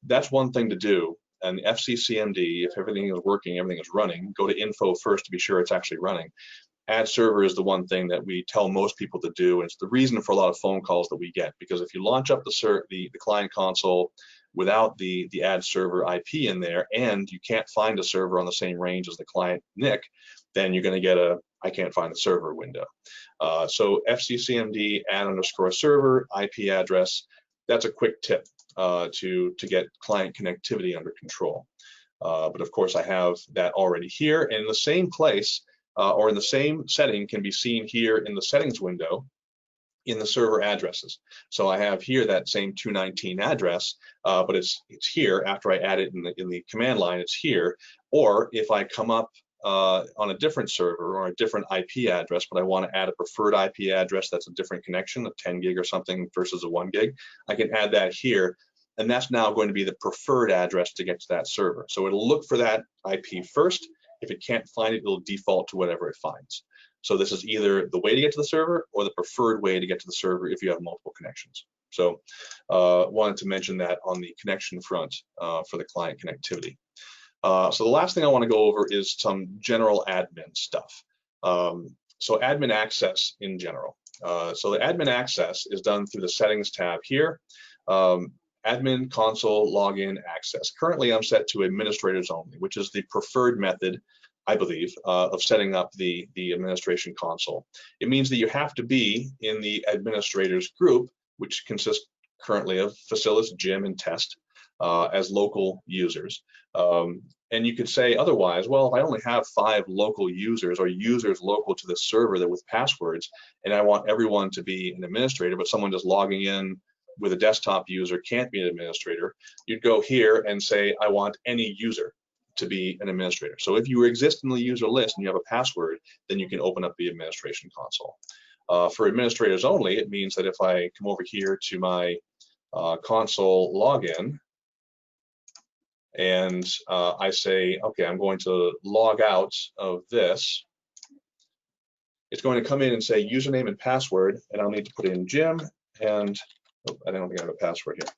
that's one thing to do. And FCCMD, if everything is working, everything is running, go to info first to be sure it's actually running. Add server is the one thing that we tell most people to do, and it's the reason for a lot of phone calls that we get, because if you launch up the client console without the add server IP in there, and you can't find a server on the same range as the client NIC, then you're going to get a I can't find the server window. So FCCMD add _ server IP address, that's a quick tip to get client connectivity under control. But of course I have that already here, and in the same place or in the same setting can be seen here in the settings window in the server addresses. So I have here that same 219 address, but it's here after I add it in the command line, it's here. Or if I come up on a different server or a different IP address, but I want to add a preferred IP address that's a different connection, a 10 gig or something versus a 1 gig, I can add that here. And that's now going to be the preferred address to get to that server. So it'll look for that IP first. If it can't find it, it'll default to whatever it finds. So this is either the way to get to the server or the preferred way to get to the server if you have multiple connections. So wanted to mention that on the connection front for the client connectivity. So the last thing I want to go over is some general admin stuff. So admin access in general. So the admin access is done through the settings tab here. Admin console login access. Currently, I'm set to administrators only, which is the preferred method, I believe, of setting up the administration console. It means that you have to be in the administrators group, which consists currently of Facilis, Jim, and Test as local users. And you could say otherwise, well, if I only have 5 local users or users local to the server that with passwords, and I want everyone to be an administrator, but someone just logging in with a desktop user can't be an administrator, you'd go here and say, I want any user to be an administrator. So if you exist in the user list and you have a password, then you can open up the administration console. For administrators only, it means that if I come over here to my console login and I say, okay, I'm going to log out of this, it's going to come in and say username and password, and I'll need to put in Jim and I don't think I have a password here.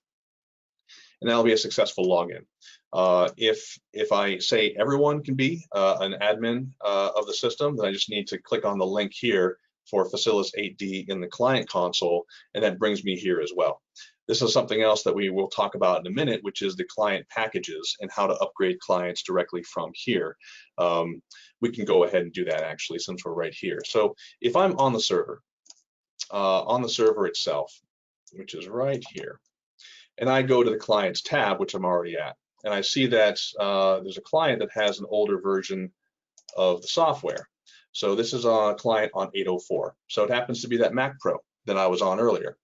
And that'll be a successful login. If I say everyone can be an admin of the system, then I just need to click on the link here for Facilis 8D in the client console, and that brings me here as well. This is something else that we will talk about in a minute, which is the client packages and how to upgrade clients directly from here. We can go ahead and do that actually since we're right here. So if I'm on the server itself, which is right here, and I go to the clients tab, which I'm already at, and I see that there's a client that has an older version of the software. So this is a client on 804. So it happens to be that Mac Pro that I was on earlier.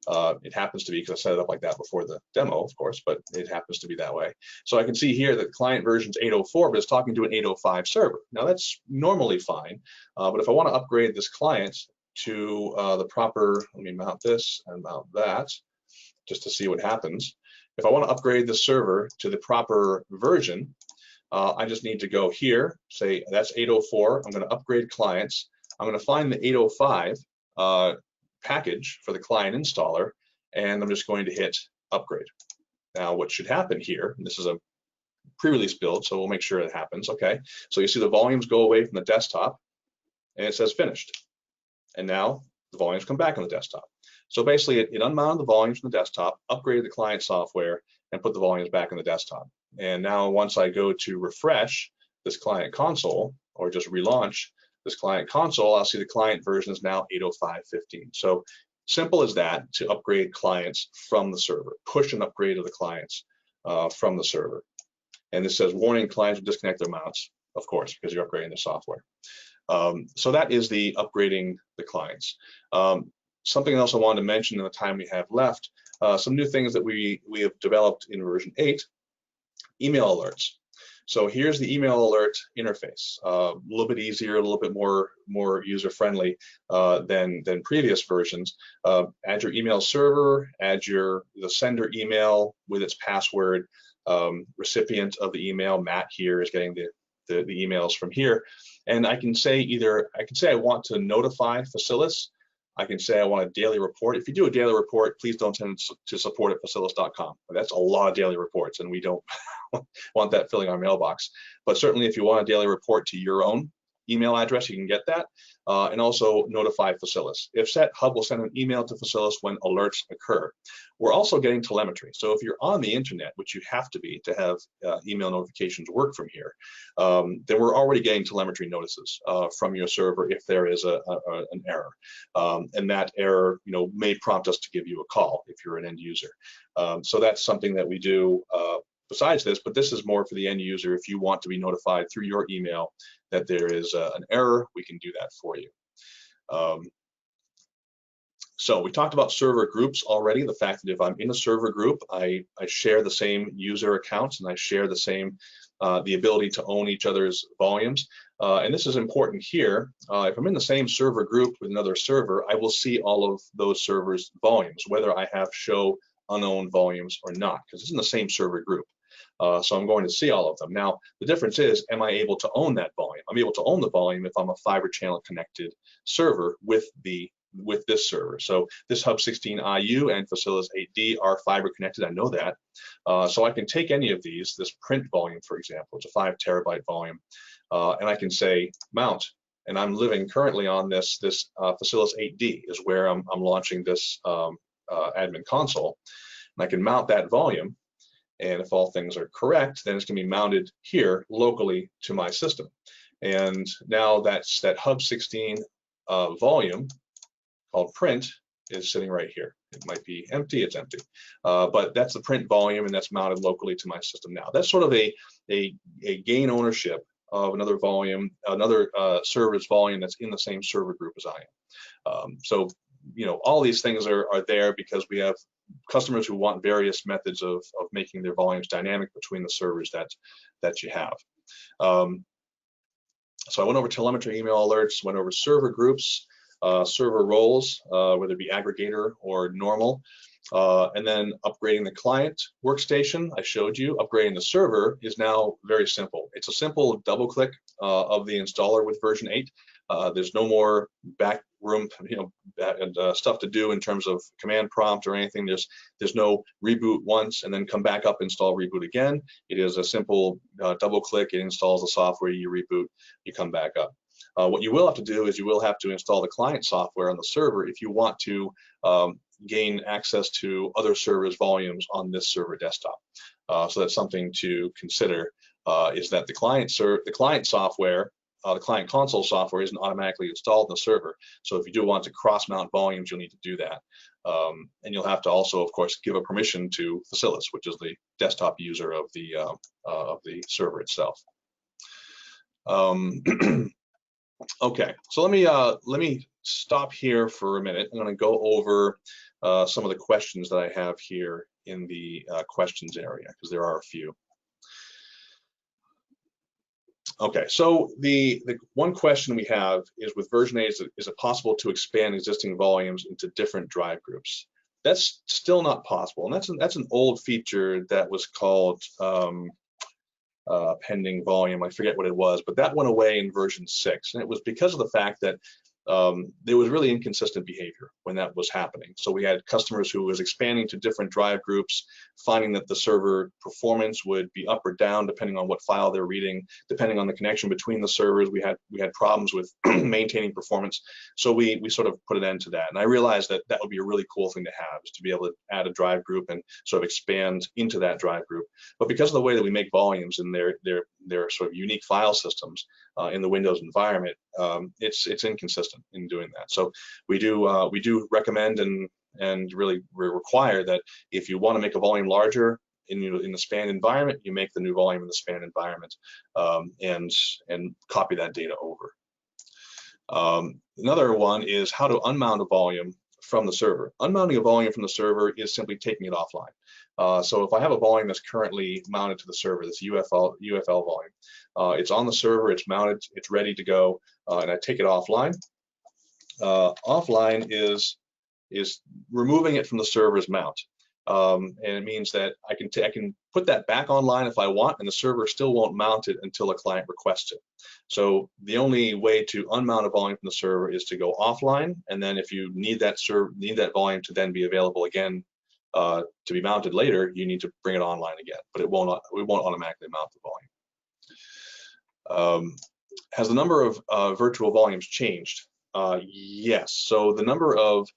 It happens to be because I set it up like that before the demo, of course, but it happens to be that way. So I can see here that client version's 804, but it's talking to an 805 server. Now that's normally fine, but if I want to upgrade this client to the proper, let me mount this and mount that just to see what happens. If I want to upgrade the server to the proper version, I just need to go here, say that's 804, I'm going to upgrade clients. I'm going to find the 805 package for the client installer, and I'm just going to hit upgrade. Now what should happen here, and this is a pre-release build, so we'll make sure it happens, okay? So you see the volumes go away from the desktop, and it says finished. And now the volumes come back on the desktop. So basically it unmounted the volumes from the desktop, upgraded the client software, and put the volumes back on the desktop. And now once I go to refresh this client console, or just relaunch this client console, I'll see the client version is now 805.15. So simple as that to upgrade clients from the server, push an upgrade of the clients from the server. And this says warning, clients will disconnect their mounts, of course, because you're upgrading the software. So that is the upgrading the clients. Something else I wanted to mention in the time we have left, some new things that we have developed in version 8, email alerts. So here's the email alert interface, a little bit easier, a little bit more user-friendly than previous versions. Add your email server, add the sender email with its password, recipient of the email, Matt here is getting the emails from here. And I can say I want to notify Facilis. I can say I want a daily report. If you do a daily report, please don't send it to support@facilis.com. That's a lot of daily reports, and we don't want that filling our mailbox. But certainly if you want a daily report to your own email address, you can get that, and also notify Facilis. If set, Hub will send an email to Facilis when alerts occur. We're also getting telemetry. So if you're on the internet, which you have to be to have email notifications work from here, then we're already getting telemetry notices from your server if there is an error. And that error, may prompt us to give you a call if you're an end user. So that's something that we do besides this, but this is more for the end user. If you want to be notified through your email that there is an error, we can do that for you. So we talked about server groups already, the fact that if I'm in a server group, I share the same user accounts and I share the same, the ability to own each other's volumes. And this is important here. If I'm in the same server group with another server, I will see all of those servers' volumes, whether I have show unowned volumes or not, because it's in the same server group. So I'm going to see all of them. Now, the difference is, am I able to own that volume? I'm able to own the volume if I'm a fiber channel connected server with this server. So this Hub 16 IU and Facilis 8D are fiber connected. I know that. So I can take any of these, this print volume, for example, it's a 5 terabyte volume, and I can say mount. And I'm living currently on this Facilis 8D is where I'm launching this admin console. And I can mount that volume. And if all things are correct, then it's going to be mounted here locally to my system. And now that Hub 16 volume called print is sitting right here. It might be empty, it's empty. But that's the print volume, and that's mounted locally to my system now. That's sort of a gain ownership of another volume, another server's volume that's in the same server group as I am. So, you know, all these things are there because we have customers who want various methods of making their volumes dynamic between the servers that you have. So I went over telemetry email alerts, went over server groups, server roles, whether it be aggregator or normal, and then upgrading the client workstation. I showed you upgrading the server is now very simple. It's a simple double click of the installer with version 8. There's no more back room, stuff to do in terms of command prompt or anything. There's no reboot once and then come back up, install, reboot again. It is a simple double click. It installs the software. You reboot, you come back up. What you will have to do is you will have to install the client software on the server if you want to gain access to other servers' volumes on this server desktop. So that's something to consider, is that the client software, the client console software isn't automatically installed in the server. So if you do want to cross-mount volumes, you'll need to do that. And you'll have to also, of course, give a permission to Facilis, which is the desktop user of the server itself. Okay, so let me stop here for a minute. I'm going to go over some of the questions that I have here in the questions area, because there are a few. Okay, so the one question we have is, with version 8, is it possible to expand existing volumes into different drive groups? That's still not possible, and that's an old feature that was called pending volume. I forget what it was, but that went away in version 6, and it was because of the fact that there was really inconsistent behavior when that was happening. So we had customers who was expanding to different drive groups, finding that the server performance would be up or down depending on what file they're reading, depending on the connection between the servers. We had problems with maintaining performance. So we sort of put an end to that. And I realized that that would be a really cool thing to have, is to be able to add a drive group and sort of expand into that drive group. But because of the way that we make volumes in their sort of unique file systems in the Windows environment, it's inconsistent in doing that. So we do recommend and really require that if you want to make a volume larger in the span environment, you make the new volume in the span environment and copy that data over. Another one is how to unmount a volume from the server. Unmounting a volume from the server is simply taking it offline. So if I have a volume that's currently mounted to the server, this UFL volume, it's on the server, it's mounted, it's ready to go, and I take it offline. Offline is removing it from the server's mount, and it means that I can put that back online if I want, and the server still won't mount it until a client requests it. So the only way to unmount a volume from the server is to go offline, and then if you need that volume to then be available again to be mounted later, you need to bring it online again, but it won't automatically mount the volume. Has the number of virtual volumes changed? Yes. So the number of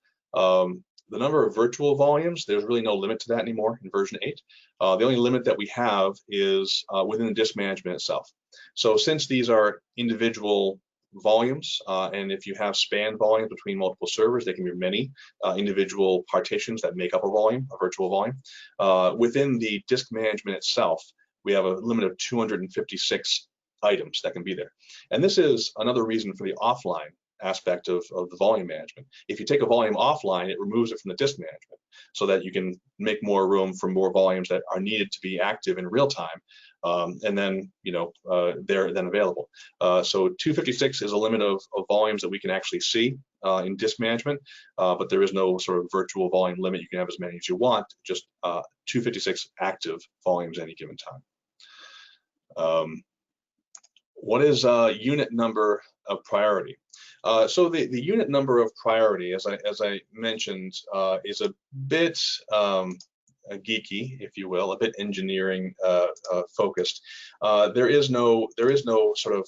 virtual volumes, there's really no limit to that anymore in version 8. The only limit that we have is within the disk management itself. So since these are individual volumes, and if you have span volumes between multiple servers, there can be many individual partitions that make up a volume, a virtual volume. Within the disk management itself, we have a limit of 256 items that can be there. And this is another reason for the offline aspect of the volume management. If you take a volume offline, it removes it from the disk management so that you can make more room for more volumes that are needed to be active in real time, and then they're then available. So 256 is a limit of volumes that we can actually see in disk management, but there is no sort of virtual volume limit. You can have as many as you want, just 256 active volumes at any given time. What is unit number of priority? So the unit number of priority, as I mentioned, is a bit geeky, if you will, a bit engineering focused. There is no sort of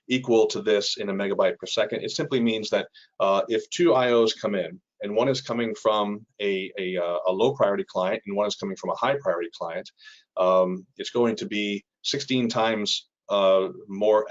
equal to this in a megabyte per second. It simply means that if two IOs come in, and one is coming from a low priority client and one is coming from a high priority client, it's going to be 16 times more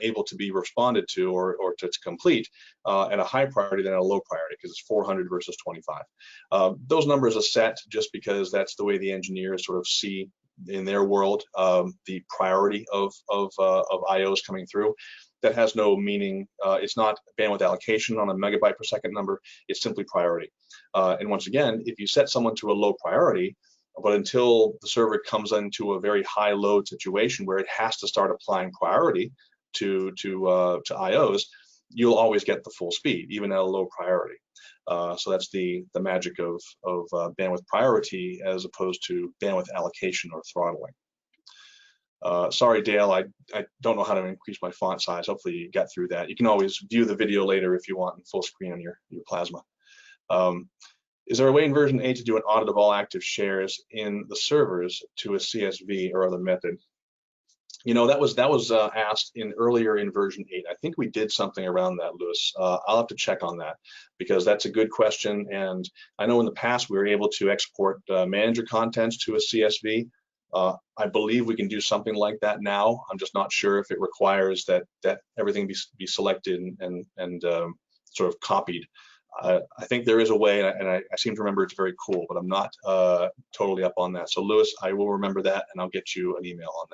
able to be responded to or to complete at a high priority than at a low priority, because it's 400 versus 25. Those numbers are set just because that's the way the engineers sort of see in their world the priority of IOs coming through. That has no meaning. It's not bandwidth allocation on a megabyte per second number. It's simply priority. And once again, if you set someone to a low priority, but until the server comes into a very high load situation where it has to start applying priority to IOs, you'll always get the full speed, even at a low priority. So that's the magic of bandwidth priority as opposed to bandwidth allocation or throttling. Sorry, Dale, I don't know how to increase my font size. Hopefully you got through that. You can always view the video later if you want in full screen on your Plasma. Is there a way in version 8 to do an audit of all active shares in the servers to a CSV or other method? That was asked earlier in version 8. I think we did something around that, Lewis. I'll have to check on that because that's a good question. And I know in the past we were able to export manager contents to a CSV. I believe we can do something like that now. I'm just not sure if it requires that everything be selected and sort of copied. I think there is a way, and I seem to remember it's very cool, but I'm not totally up on that. So Lewis, I will remember that, and I'll get you an email on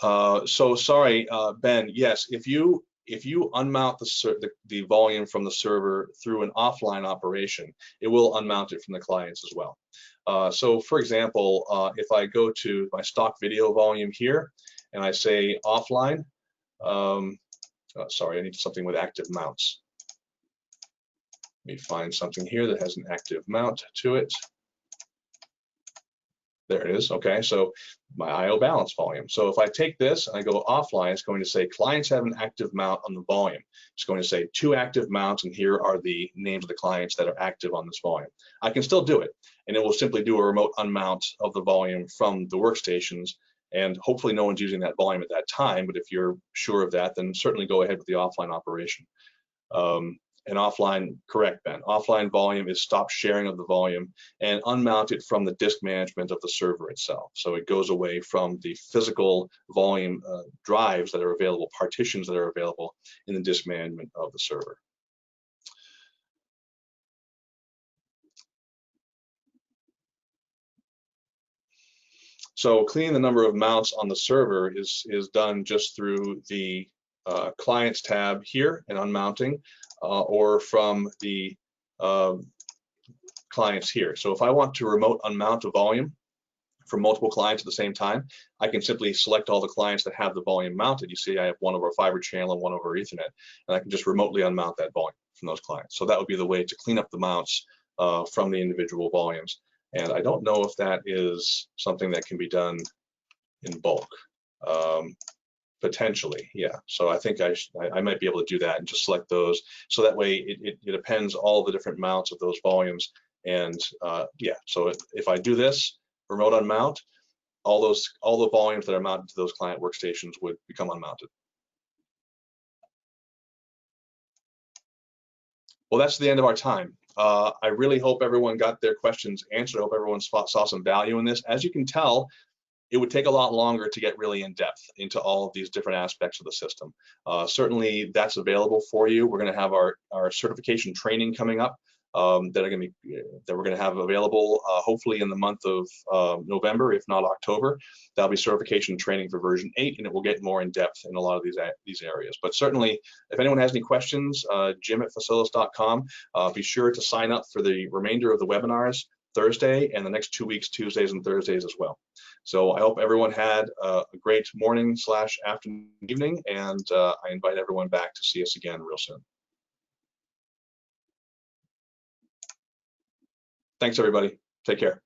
that. So sorry, Ben. Yes, if you unmount the volume from the server through an offline operation, it will unmount it from the clients as well. So for example, if I go to my stock video volume here, and I say offline. Sorry, I need something with active mounts. Let me find something here that has an active mount to it. There it is. Okay, so my IO balance volume. So if I take this and I go offline, it's going to say clients have an active mount on the volume. It's going to say 2 active mounts, and here are the names of the clients that are active on this volume. I can still do it, and it will simply do a remote unmount of the volume from the workstations. And hopefully no one's using that volume at that time, but if you're sure of that, then certainly go ahead with the offline operation. And offline, correct, Ben, offline volume is stop sharing of the volume and unmount it from the disk management of the server itself. So it goes away from the physical volume drives that are available, partitions that are available in the disk management of the server. So cleaning the number of mounts on the server is done just through the clients tab here and unmounting, or from the clients here. So if I want to remote unmount a volume from multiple clients at the same time, I can simply select all the clients that have the volume mounted. You see I have one over fiber channel and one over Ethernet, and I can just remotely unmount that volume from those clients. So that would be the way to clean up the mounts from the individual volumes. And I don't know if that is something that can be done in bulk. Potentially, yeah. So I think I might be able to do that and just select those. So that way it appends all the different mounts of those volumes. And yeah, so if I do this, remote unmount, all the volumes that are mounted to those client workstations would become unmounted. Well, that's the end of our time. I really hope everyone got their questions answered. I hope everyone saw some value in this. As you can tell, it would take a lot longer to get really in depth into all of these different aspects of the system. Certainly that's available for you. We're going to have our certification training coming up that we're going to have available hopefully in the month of November, if not October. That'll be certification training for version 8, and it will get more in depth in a lot of these areas. But certainly, if anyone has any questions, jim@facilis.com. Be sure to sign up for the remainder of the webinars Thursday and the next 2 weeks, Tuesdays and Thursdays as well. So I hope everyone had a great morning / afternoon, evening, and I invite everyone back to see us again real soon. Thanks, everybody. Take care.